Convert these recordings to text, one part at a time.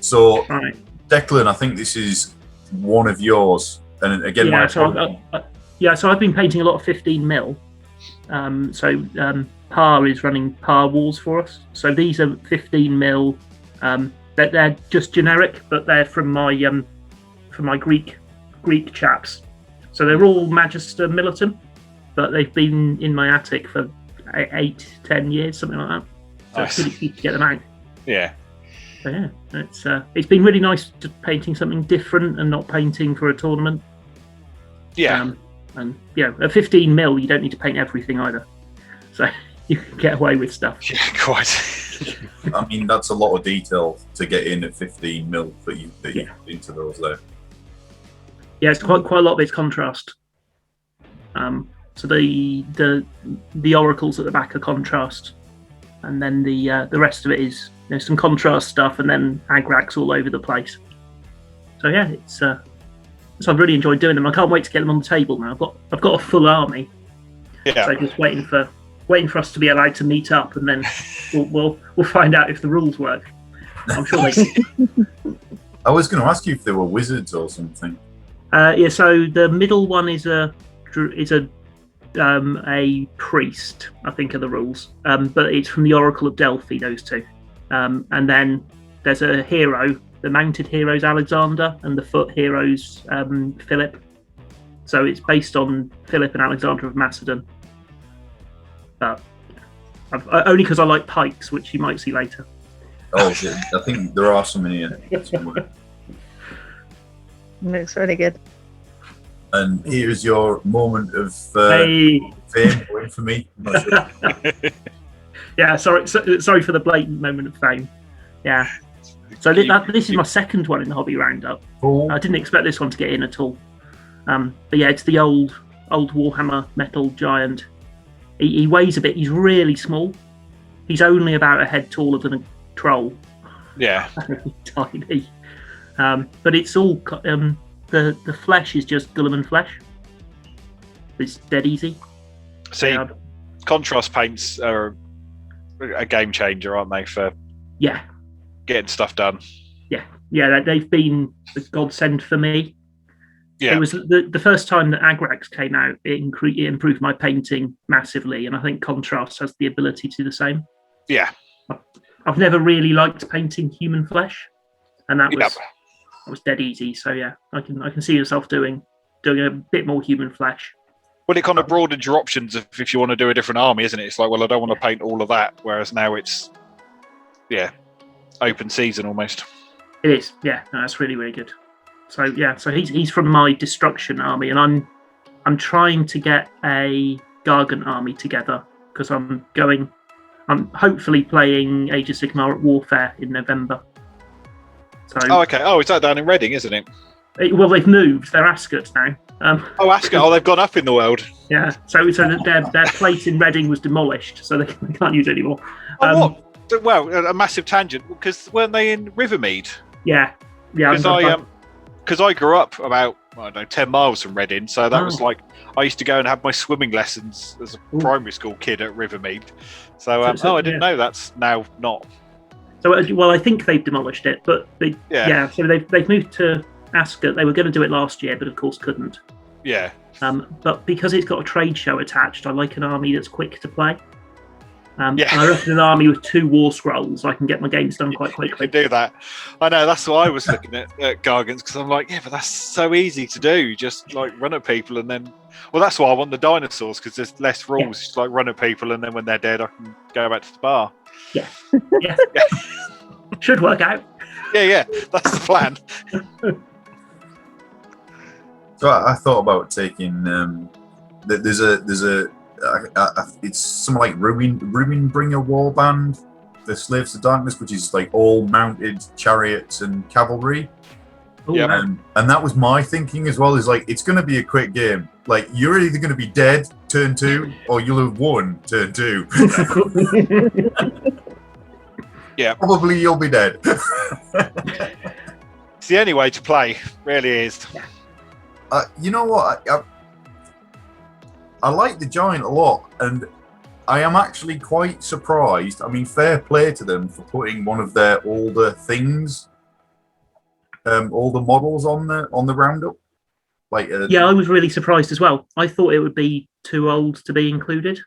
So, Right. Declan, I think this is one of yours. And again, Yeah. So I've been painting a lot of 15mm. Par is running ParWars for us. So these are 15mm. They're just generic, but they're from my Greek chaps. So they're all Magister Militant, but they've been in my attic for 8-10 years, something like that. So Nice. it's really easy to get them out. Yeah. So yeah, it's been really nice to painting something different and not painting for a tournament. Yeah. And at 15mm, you don't need to paint everything either, so you can get away with stuff. Yeah, quite. I mean, that's a lot of detail to get in at 15mm that you put into those there. Yeah, it's quite a lot of it's contrast. So the oracles at the back are contrast, and then the rest of it is some contrast stuff, and then agrax all over the place. So yeah, so I've really enjoyed doing them. I can't wait to get them on the table now. I've got a full army. Yeah. So just waiting for us to be allowed to meet up, and then we'll find out if the rules work. I'm sure they do. I was going to ask you if they were wizards or something. Yeah. So the middle one is a priest, I think, are the rules. But it's from the Oracle of Delphi. Those two, and then there's a hero. The mounted hero's Alexander, and the foot hero's Philip. So it's based on Philip and Alexander of Macedon. But only because I like pikes, which you might see later. Oh, shit. I think there are some in here somewhere. Looks really good. And here's your moment of Hey. fame or infamy. I'm not sure. Yeah, sorry for the blatant moment of fame. Yeah. So this is my second one in the hobby roundup. Cool. I didn't expect this one to get in at all. But yeah, it's the old Warhammer metal giant. He weighs a bit. He's really small. He's only about a head taller than a troll. Yeah. Tiny. But it's all the flesh is just Gulliman flesh. It's dead easy. See, contrast paints are a game changer, aren't they, for getting stuff done? Yeah, they've been a godsend for me. Yeah. It was the first time that Agrax came out, it improved my painting massively, and I think contrast has the ability to do the same. Yeah. I've never really liked painting human flesh, and that was dead easy. So yeah, I can see yourself doing a bit more human flesh. Well, it kind of broadens your options if you want to do a different army, isn't it? It's like, well, I don't want to paint all of that, whereas now it's open season almost. It is, yeah. No, that's really, really good. So yeah, so he's from my destruction army, and I'm trying to get a Gargant army together because I'm hopefully playing Age of Sigmar at Warfare in November. So okay. Oh, it's that down in Reading, isn't it? Well, they've moved. They're Ascot now. Ascot. They've gone up in the world. Yeah. So their place in Reading was demolished, so they can't use it anymore. What? Well, a massive tangent, because weren't they in Rivermead? Yeah. Because I grew up about 10 miles from Reading, so that was like I used to go and have my swimming lessons as a primary school kid at Rivermead. So I didn't know that's now not. So I think they've demolished it, but so they've moved to Ascot. They were going to do it last year, but of course couldn't. Yeah. But because it's got a trade show attached, I like an army that's quick to play. And I reckon an army with 2 war scrolls, I can get my games done quite quickly. You can do that. I know, that's what I was looking at Gargants, because I'm like, but that's so easy to do. Just like run at people and then. Well, that's why I want the dinosaurs, because there's less rules. Just like run at people and then when they're dead, I can go back to the bar. Yeah. Should work out. Yeah, that's the plan. So I thought about taking. There's a. It's something like Ruinbringer Warband, the Slaves of Darkness, which is like all mounted chariots and cavalry. Yeah. And that was my thinking as well. Is like it's going to be a quick game. Like you're either going to be dead turn 2, or you'll have won turn 2. Yeah. Probably you'll be dead. It's the only way to play. Really is. You know what? I like the Giant a lot, and I am actually quite surprised. I mean, fair play to them for putting one of their older things all the models on the roundup? Like Yeah, I was really surprised as well. I thought it would be too old to be included.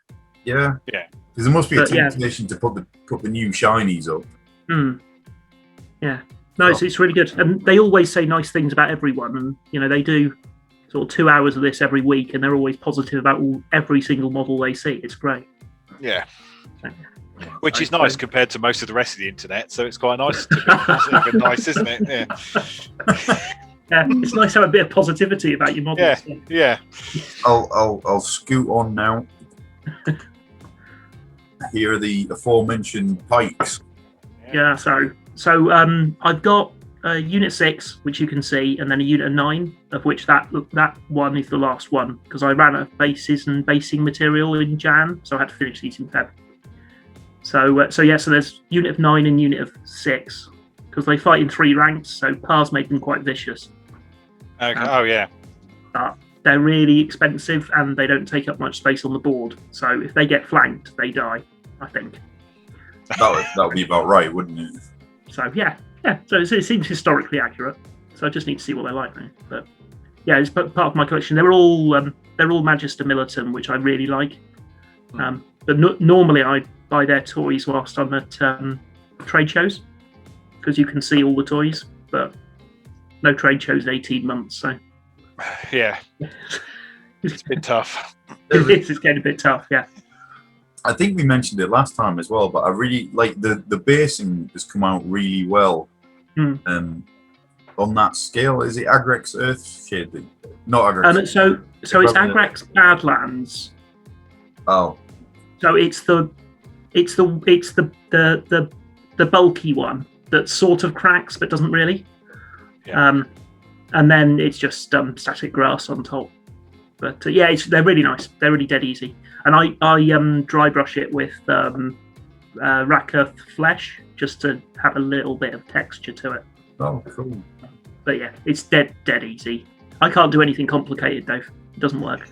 Yeah. Yeah. Because there must be a But, yeah. temptation to put the new shinies up. Yeah. No, it's really good. And they always say nice things about everyone. And, they do sort of 2 hours of this every week, and they're always positive about every single model they see. It's great. Yeah. So, Which is nice compared to most of the rest of the internet. So it's quite nice to be positive and nice, isn't it? Yeah. Yeah, it's nice to have a bit of positivity about your models. Yeah. I'll scoot on now. Here are the aforementioned pikes. Yeah, so I've got Unit 6, which you can see, and then a Unit 9, of which that one is the last one, because I ran out of bases and basing material in Jan, so I had to finish these in Feb. So there's Unit of 9 and Unit of 6, because they fight in 3 ranks, so Pars made them quite vicious. Okay. Yeah. But they're really expensive, and they don't take up much space on the board, so if they get flanked, they die, I think. That would be about right, wouldn't it? So yeah. So it seems historically accurate. So I just need to see what they're like now. But yeah, it's part of my collection. They're all Magister Militant, which I really like. But normally I buy their toys whilst I'm at trade shows, because you can see all the toys. But no trade shows in 18 months. So yeah, it's been tough. It's getting a bit tough. Yeah. I think we mentioned it last time as well, but I really like the basing has come out really well. On that scale, is it Agrex Earthshade? Not Agrex. So it's Agrex Badlands. Oh. So it's the bulky one that sort of cracks but doesn't really. Yeah. And then it's just static grass on top. But they're really nice. They're really dead easy. And I dry brush it with Raka Flesh just to have a little bit of texture to it. Oh, cool. But yeah, it's dead easy. I can't do anything complicated, Dave. It doesn't work.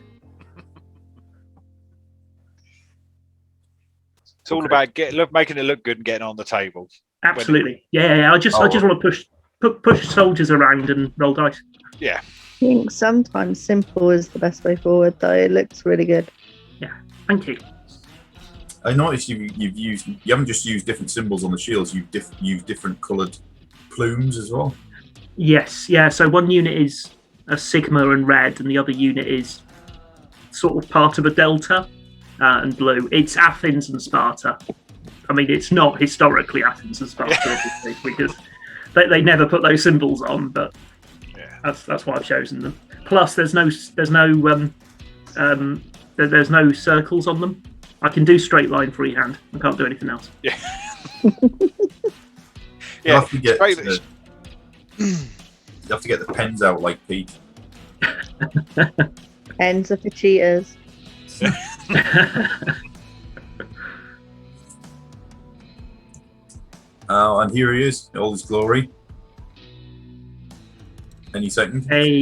It's all about making it look good and getting on the table. Absolutely. Yeah. I just want to push soldiers around and roll dice. Yeah. I think sometimes simple is the best way forward, though. It looks really good. Yeah. Thank you. I noticed you haven't just used different symbols on the shields. You've used different coloured plumes as well. Yes. Yeah. So one unit is a Sigma and red, and the other unit is sort of part of a Delta and blue. It's Athens and Sparta. I mean, it's not historically Athens and Sparta, obviously, because they never put those symbols on. But that's why I've chosen them. Plus, there's no circles on them. I can do straight line freehand. I can't do anything else. Yeah. You have to get the pens out like Pete. Pens are for cheaters. And here he is, in all his glory. Any second. Hey.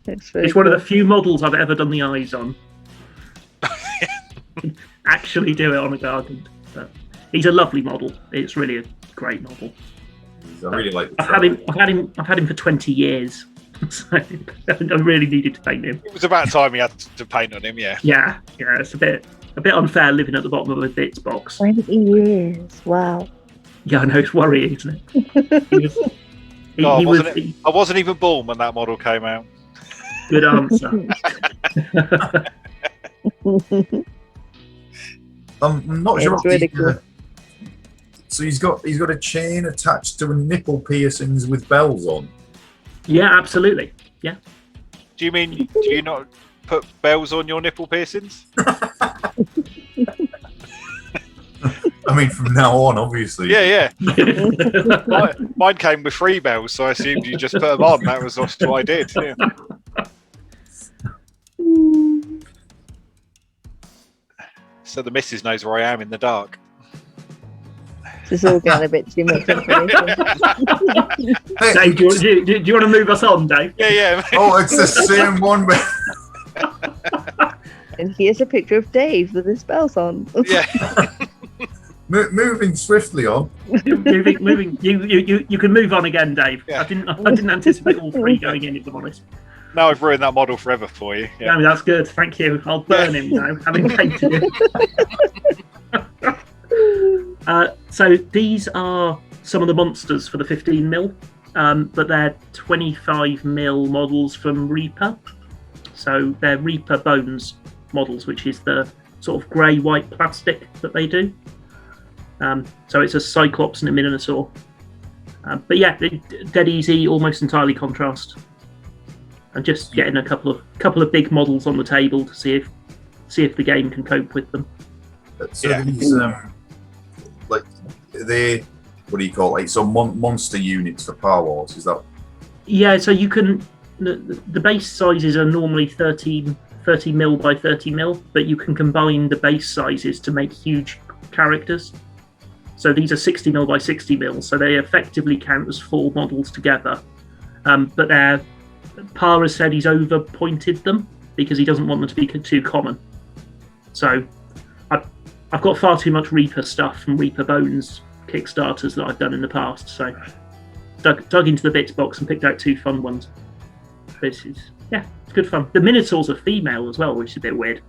It's one of the few models I've ever done the eyes on. Actually do it on a Gargant. But he's a lovely model. It's really a great model. I really like the I've had him for 20 years. So I really needed to paint him. It was about time he had to paint on him, yeah. Yeah, it's a bit unfair living at the bottom of a bits box. 20 years, wow. Yeah, I know, it's worrying, isn't it? I wasn't even born when that model came out. Good answer. I'm not sure. It's really cool. So he's got a chain attached to nipple piercings with bells on. Yeah, absolutely. Yeah. Do you not put bells on your nipple piercings? I mean, from now on, obviously. Yeah. Mine came with 3 bells, so I assumed you just put them on. That was what I did. Yeah. So the missus knows where I am in the dark. This is all getting a bit too much information. Dave, do you want to move us on, Dave? Yeah. Oh, it's the same one. And here's a picture of Dave with his bells on. Yeah. Moving swiftly on. moving. You can move on again, Dave. Yeah. I didn't anticipate all three going in, if I'm honest. Now I've ruined that model forever for you. Yeah, that's good. Thank you. I'll burn him now, having painted him. So these are some of the monsters for the 15mm, but they're 25mm models from Reaper. So they're Reaper Bones models, which is the sort of grey-white plastic that they do. So it's a Cyclops and a Minotaur. But yeah, dead easy, almost entirely contrast. And just getting a couple of big models on the table to see if the game can cope with them. So these like they, what do you call it? So monster units for ParWars, is that? Yeah, so you can. The base sizes are normally 30mm by 30mm, but you can combine the base sizes to make huge characters. So these are 60mm by 60mm, so they effectively count as 4 models together. But Par has said he's over-pointed them because he doesn't want them to be too common. So I've got far too much Reaper stuff from Reaper Bones Kickstarters that I've done in the past, so dug into the bits box and picked out 2 fun ones. It's good fun. The Minotaurs are female as well, which is a bit weird.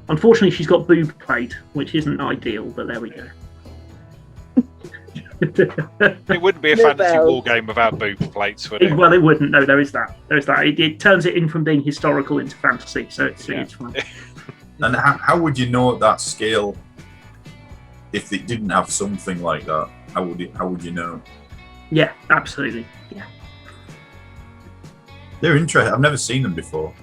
Unfortunately, she's got boob plate, which isn't ideal, but there we go. It wouldn't be a fantasy war game without boob plates, would it? Well, it wouldn't. No, there is that. It turns it in from being historical into fantasy, so it's fun. And how would you know at that scale if it didn't have something like that? How would you know? Yeah, absolutely. Yeah. They're interesting. I've never seen them before.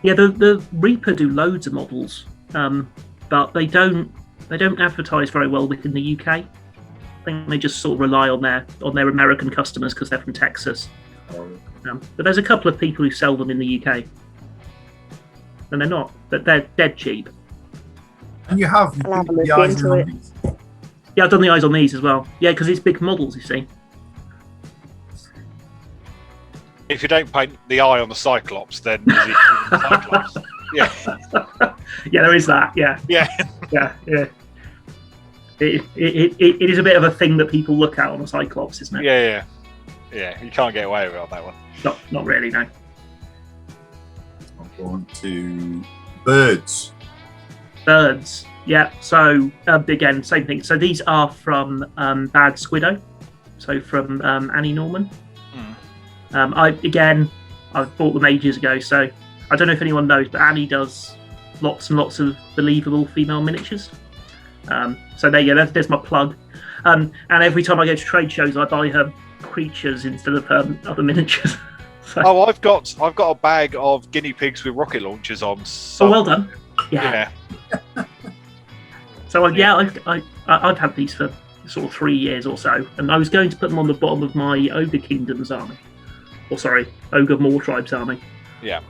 Yeah, the Reaper do loads of models, but they don't advertise very well within the UK. I think they just sort of rely on their American customers because they're from Texas. But there's a couple of people who sell them in the UK, and they're dead cheap. And you have I'll have a the look eyes into on it. these. Yeah, I've done the eyes on these as well. Yeah, because it's big models, you see. If you don't paint the eye on the Cyclops, then is it the Cyclops? Yeah. Yeah, there is that. Yeah. Yeah. Yeah. It is a bit of a thing that people look at on a Cyclops, isn't it? Yeah. You can't get away with it on that one. Not really, no. I'm going to birds. Birds. Yeah. So again, same thing. So these are from Bad Squiddo. So from Annie Norman. I bought them ages ago, so I don't know if anyone knows, but Annie does lots and lots of believable female miniatures. So there you go. There's my plug. And every time I go to trade shows, I buy her creatures instead of other miniatures. So, I've got a bag of guinea pigs with rocket launchers on. So, well done. Yeah. So I've had these for sort of 3 years or so, and I was going to put them on the bottom of my Ogre Kingdom's army. Ogre Moor Tribe's army. Yeah.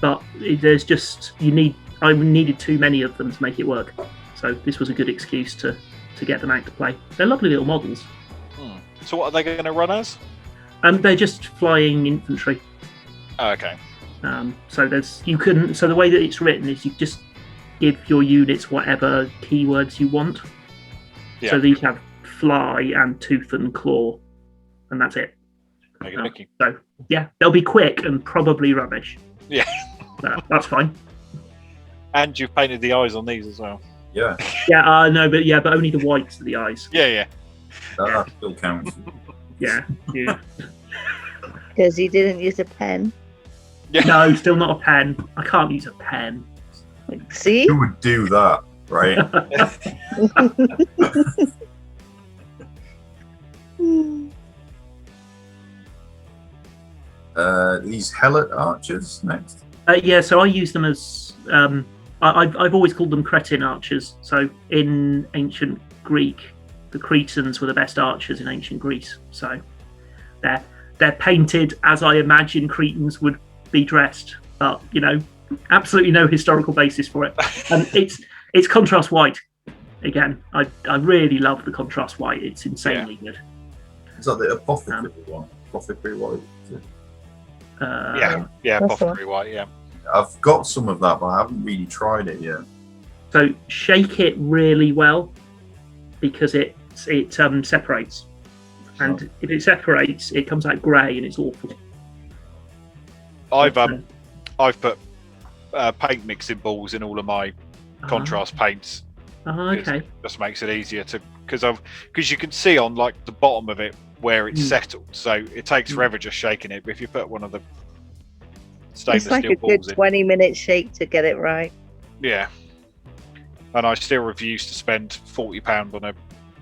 But there's just I needed too many of them to make it work. So this was a good excuse to get them out to play. They're lovely little models. So what are they going to run as? They're just flying infantry. Oh, okay. So the way that it's written is you just give your units whatever keywords you want. Yeah. So these have fly and tooth and claw, and that's it. So yeah, they'll be quick and probably rubbish. Yeah. That's fine. And you've painted the eyes on these as well. Yeah. Yeah, no, but only the whites of the eyes. Yeah. That still counts. Yeah. Because he didn't use a pen. Yeah. No, still not a pen. I can't use a pen. See? Who would do that, right? These Heli Archers next. Yeah, so I use them as I've always called them cretin archers. So in ancient Greek, the Cretans were the best archers in ancient Greece. So they're painted as I imagine Cretans would be dressed, but absolutely no historical basis for it. And it's contrast white. Again, I really love the contrast white. It's insanely good. Is that the apothecary one? Apothecary white. Yeah, apothecary white. Yeah. I've got some of that, but I haven't really tried it yet. So shake it really well because it separates, and if it separates, it comes out grey and it's awful. I've put paint mixing balls in all of my contrast paints. Okay. It just makes it easier to because you can see on like the bottom of it where it's settled, so it takes forever just shaking it. But if you put one of the stainless It's like steel a good balls in, 20-minute shake to get it right. yeah. And I still refuse to spend £40 on a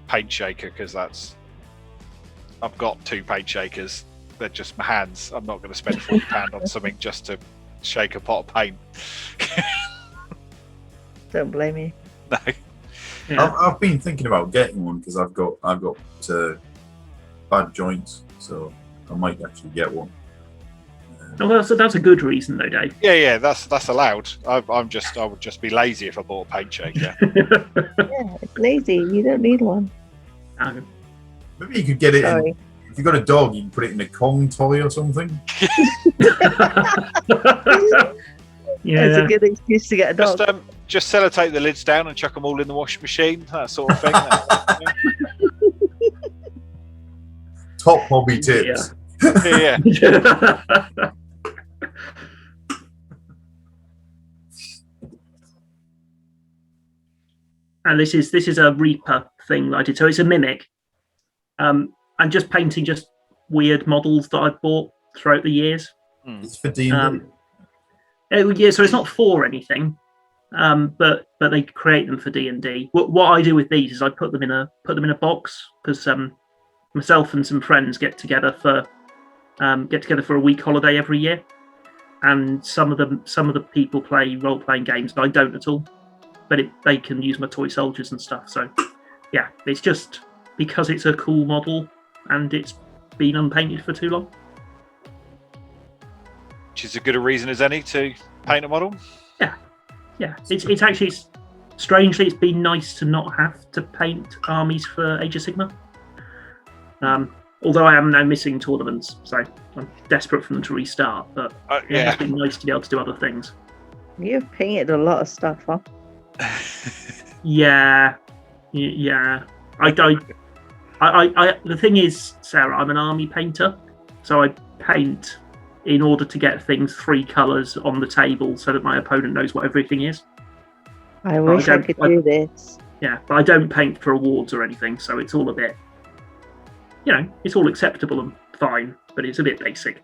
paint shaker because I've got 2 paint shakers. They're just my hands. I'm not going to spend £40 on something just to shake a pot of paint. Don't blame me. No. Yeah. I've been thinking about getting one because I've got bad joints, so I might actually get one. Well, that's a good reason, though, Dave. Yeah, that's allowed. I would just be lazy if I bought a paint shaker. Yeah, it's lazy. You don't need one. No. Maybe you could get it. Sorry. If you've got a dog, you can put it in a Kong toy or something. Yeah. It's a good excuse to get a dog. Just sellotape the lids down and chuck them all in the washing machine, that sort of thing. Top hobby tips. Yeah. And this is a Reaper thing that I did. So it's a mimic. I'm just painting just weird models that I've bought throughout the years. It's for D&D. Yeah, so it's not for anything, but they create them for D&D. What I do with these is I put them in a box because myself and some friends get together for a week holiday every year, and some of the people play role-playing games, but I don't at all. But they can use my toy soldiers and stuff. So yeah, it's just because it's a cool model and it's been unpainted for too long. Which is as good a reason as any to paint a model. Yeah. It's actually strangely it's been nice to not have to paint armies for Age of Sigmar. Although I am now missing tournaments, so I'm desperate for them to restart. But it's been nice to be able to do other things. You've painted a lot of stuff, huh? Yeah. I the thing is, Sarah, I'm an army painter, so I paint in order to get things 3 colours on the table so that my opponent knows what everything is. I wish I could do this. Yeah, but I don't paint for awards or anything, so it's all a bit, it's all acceptable and fine, but it's a bit basic.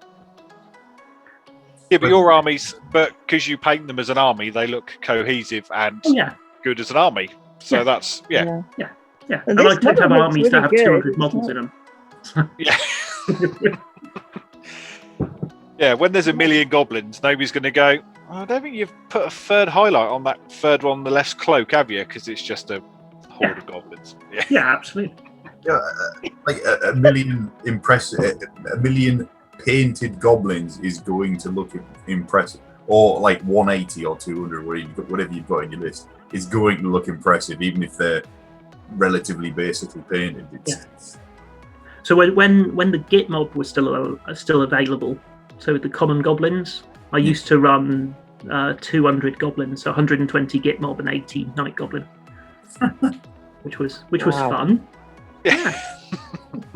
Yeah, but your armies, because you paint them as an army, they look cohesive and good as an army. So that's Yeah. And I tend to have armies that have 200 models in them. Yeah. Yeah, when there's 1 million goblins, nobody's going to go, I don't think you've put a third highlight on that third one on the left's cloak, have you? Because it's just a horde of goblins. Yeah, absolutely. Yeah, like a million painted goblins is going to look impressive, or like 180 or 200, whatever you've got in your list, is going to look impressive, even if they're relatively basically painted. So when the Git mob was still available, so with the common goblins, I used to run 200 goblins, so 120 Git mob and 80 night goblin, which was fun. Yeah.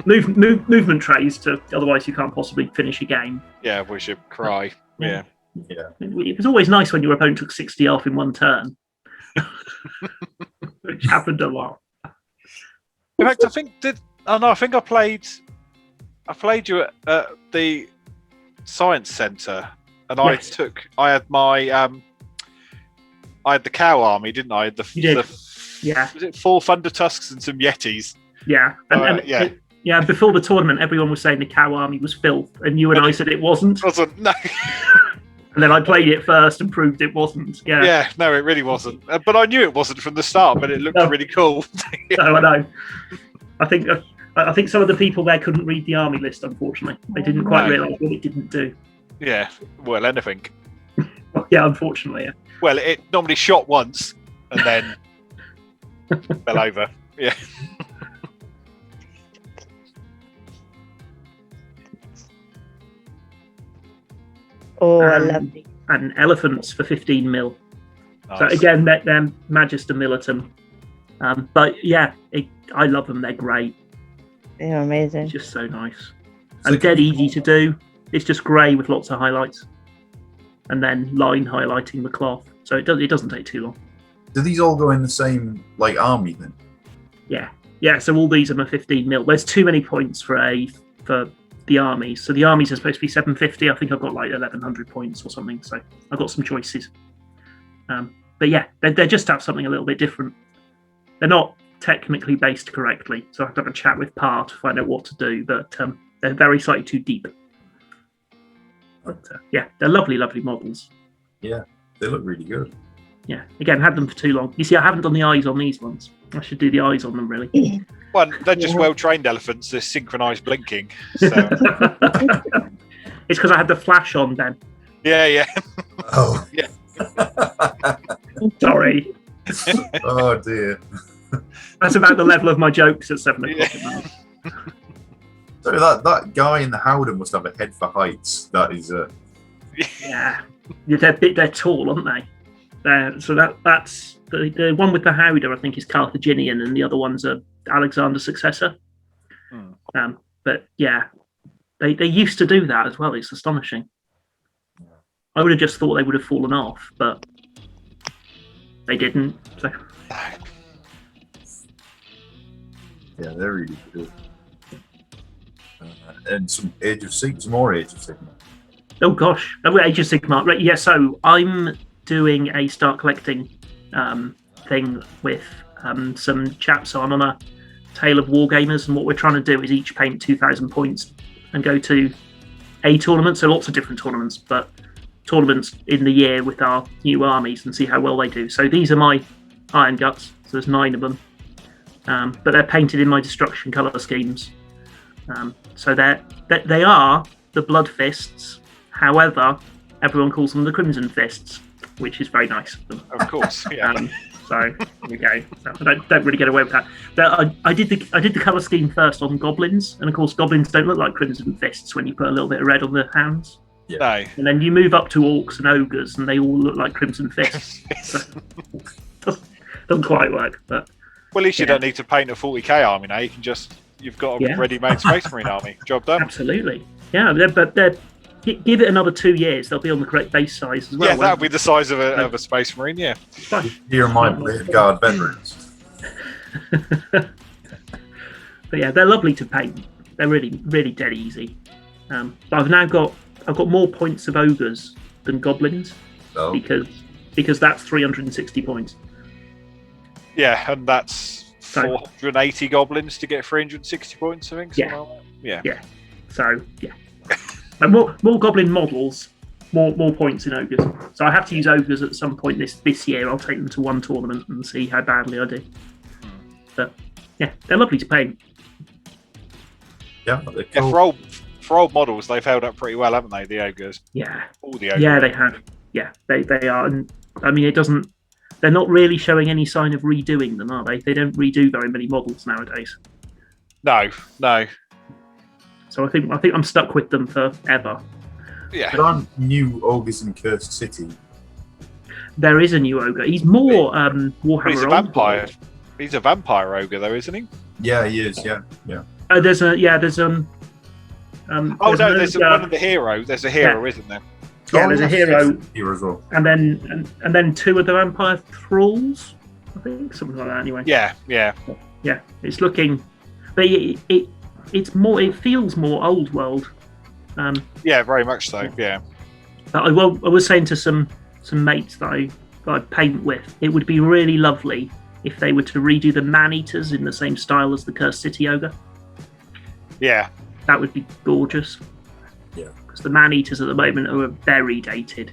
Movement trays otherwise you can't possibly finish a game. Yeah, we should cry. Yeah. It was always nice when your opponent took 60 off in one turn, which happened a lot. In fact, I think I played you at the Science Centre, and Yes. I had the cow army, didn't I? You did. Was it 4 Thunder Tusks and some Yetis? Yeah. And before the tournament, everyone was saying the cow army was filth, and you and I said it wasn't. No. And then I played it first and proved it wasn't. Yeah. Yeah, no, it really wasn't. But I knew it wasn't from the start, but it looked really cool. No, I know. I think some of the people there couldn't read the army list, unfortunately. They didn't quite realise what it didn't do. Yeah, well, anything. Yeah, unfortunately. Yeah. Well, it normally shot once and then fell over. Yeah. Oh, I love it. And elephants for 15 mil. So again, they're Magister Militant. But yeah, I love them. They're great. They're amazing. It's just so nice. So And dead easy to do. It's just grey with lots of highlights. And then line highlighting the cloth. So it doesn't take too long. Do these all go in the same like army then? Yeah, so all these are 15 mil. There's too many points for the armies. So the armies are supposed to be 750. I think I've got like 1100 points or something. So I've got some choices. But yeah, they're just have something a little bit different. They're not technically based correctly. So I have to have a chat with Par to find out what to do. But they're very slightly too deep. But yeah, they're lovely, lovely models. Yeah, they look really good. Yeah, again, had them for too long. You see, I haven't done the eyes on these ones. I should do the eyes on them, really. Well, they're just well-trained elephants. They're synchronised blinking. So. It's because I had the flash on then. Yeah. Oh. Yeah. Sorry. Oh dear. That's about the level of my jokes at 7 o'clock at night. So that guy in the Howden must have a head for heights. That is Yeah, they're tall, aren't they? So that's the one with the Howder. I think is Carthaginian, and the other one's a Alexander's successor. But yeah, they used to do that as well. It's astonishing. I would have just thought they would have fallen off, but they didn't. So. yeah, they're really good. And some more Age of Sigma. Oh gosh, Age of Sigmar. Right, yeah, so I'm doing a start collecting thing with some chaps. So I'm on a Tale of Wargamers, and what we're trying to do is each paint 2,000 points and go to a tournament. So lots of different tournaments, but tournaments in the year with our new armies and see how well they do. So these are my Iron Guts. So there's 9 of them, but they're painted in my destruction colour schemes. So they are the Blood Fists. However, everyone calls them the Crimson Fists, which is very nice of them. Of course, yeah. So there we go. So I don't really get away with that. But I did the colour scheme first on goblins, and of course goblins don't look like Crimson Fists when you put a little bit of red on the hounds. Yeah. No. And then you move up to orcs and ogres, and they all look like Crimson Fists. So, doesn't quite work, but Well, at least you don't need to paint a 40k army now. You've got a ready-made Space Marine army. Job done. absolutely, yeah. But give it another 2 years, they'll be on the correct base size as well. Yeah, that'll be the size of a Space Marine. Yeah. Fine. Here are my Blade Guard veterans. But yeah, they're lovely to paint. They're really, really dead easy. But I've got more points of ogres than goblins Oh. because that's 360 points. Yeah, and that's 480 goblins to get 360 points, I think. Yeah. Like that. Yeah. So yeah, and more goblin models, more points in ogres. So I have to use ogres at some point this year. I'll take them to one tournament and see how badly I do. But yeah, they're lovely to paint. Yeah, they're Yeah, cool. for old models, they've held up pretty well, haven't they? The ogres. Yeah, All the ogres. yeah, they have. Yeah, they are. And I mean, they're not really showing any sign of redoing them, are they? They don't redo very many models nowadays. No. So I think I'm stuck with them forever. Yeah. There aren't new ogres in Cursed City. There is a new ogre. He's more Warhammer. He's a Old vampire. World. He's a vampire ogre, though, isn't he? Yeah, he is. Yeah. There's Oh there's no, there's one of the heroes. There's a hero, isn't there? Yeah, there's a hero, here as well. and then 2 of the vampire thralls. I think something like that. Anyway. Yeah. Yeah, it's looking, but it's more. It feels more old world. Yeah, very much so. Yeah. But I was saying to some mates that I paint with, it would be really lovely if they were to redo the man-eaters in the same style as the Cursed City ogre. Yeah. That would be gorgeous. Yeah. Because the man-eaters at the moment are very dated.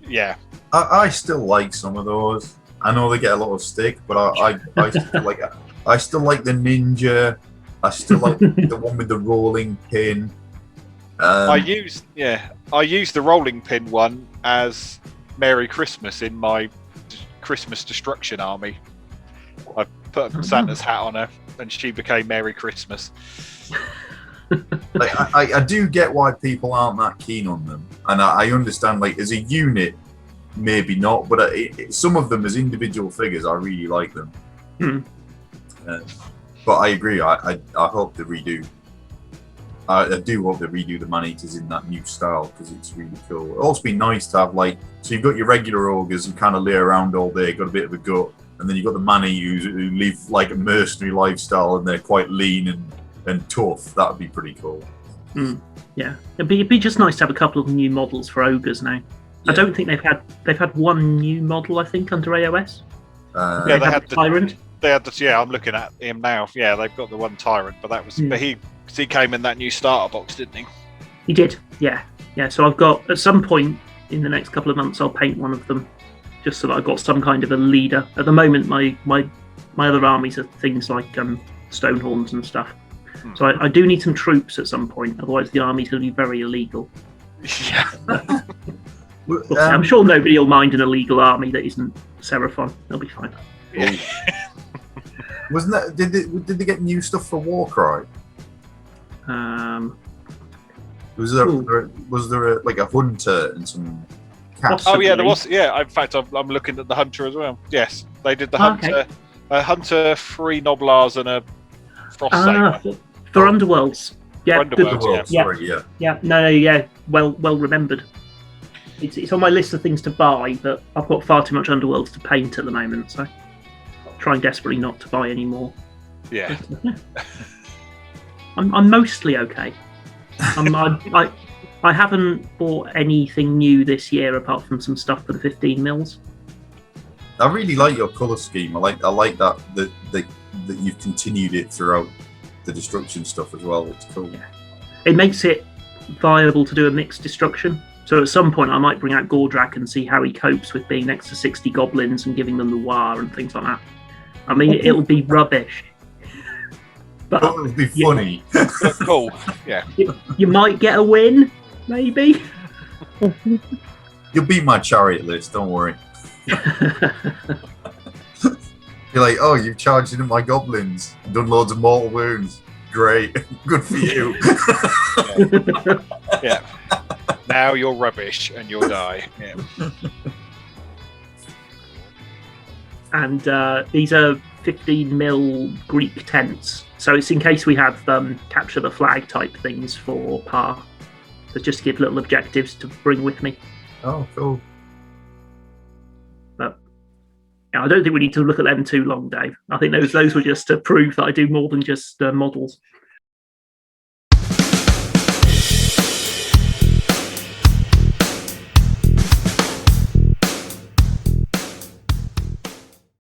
Yeah. I still like some of those. I know they get a lot of stick, but I still like the ninja. I still like the one with the rolling pin. I used the rolling pin one as Merry Christmas in my Christmas destruction army. I put Santa's hat on her, and she became Merry Christmas. I do get why people aren't that keen on them, and I understand. Like as a unit, maybe not. But some of them as individual figures, I really like them. But I agree. I hope they redo. I do hope they redo the man-eaters in that new style because it's really cool. It'd also be nice to have so you've got your regular ogres who kind of lay around all day, got a bit of a gut, and then you've got the man-eaters who live like a mercenary lifestyle and they're quite lean and tough. That would be pretty cool. Yeah, it'd be just nice to have a couple of new models for ogres now. Yeah. I don't think they've had one new model. I think under AOS. They had the Tyrant. They had the, I'm looking at him now. Yeah, they've got the one Tyrant, but that was but he came in that new starter box, didn't he? He did. Yeah. So I've got at some point in the next couple of months I'll paint one of them, just so that I've got some kind of a leader. At the moment, my other armies are things like Stonehorns and stuff. So I do need some troops at some point. Otherwise, the army's going to be very illegal. Yeah. I'm sure nobody will mind an illegal army that isn't Seraphon. They'll be fine. Yeah. Wasn't that? Did they get new stuff for Warcry? Was there a hunter and some cats? Oh yeah, there was. Yeah, in fact, I'm looking at the hunter as well. Yes, they did the hunter. Okay. A hunter, 3 Noblars, and a Frost Saber. For Underworlds. Yeah. Underworlds, Yeah. No. Well remembered. It's on my list of things to buy, but I've got far too much Underworlds to paint at the moment, so I'm trying desperately not to buy any more. Yeah. I'm mostly okay. I haven't bought anything new this year apart from some stuff for the 15 mils. I really like your colour scheme. I like that you've continued it throughout the destruction stuff as well. It's cool. Yeah. It makes it viable to do a mixed destruction. So at some point I might bring out Gordrak and see how he copes with being next to 60 goblins and giving them the war and things like that. I mean, it'll be rubbish. But it'll be funny. Cool. Yeah. You might get a win, maybe. You'll beat my chariot list, don't worry. You're like, oh, you've charged into my goblins, done loads of mortal wounds. Great. Good for you. Yeah. Now you're rubbish and you'll die. Yeah. And these are 15 mil Greek tents. So it's in case we have capture the flag type things for Par. So just to give little objectives to bring with me. Oh, cool. But yeah, I don't think we need to look at them too long, Dave. I think those were just to prove that I do more than just models.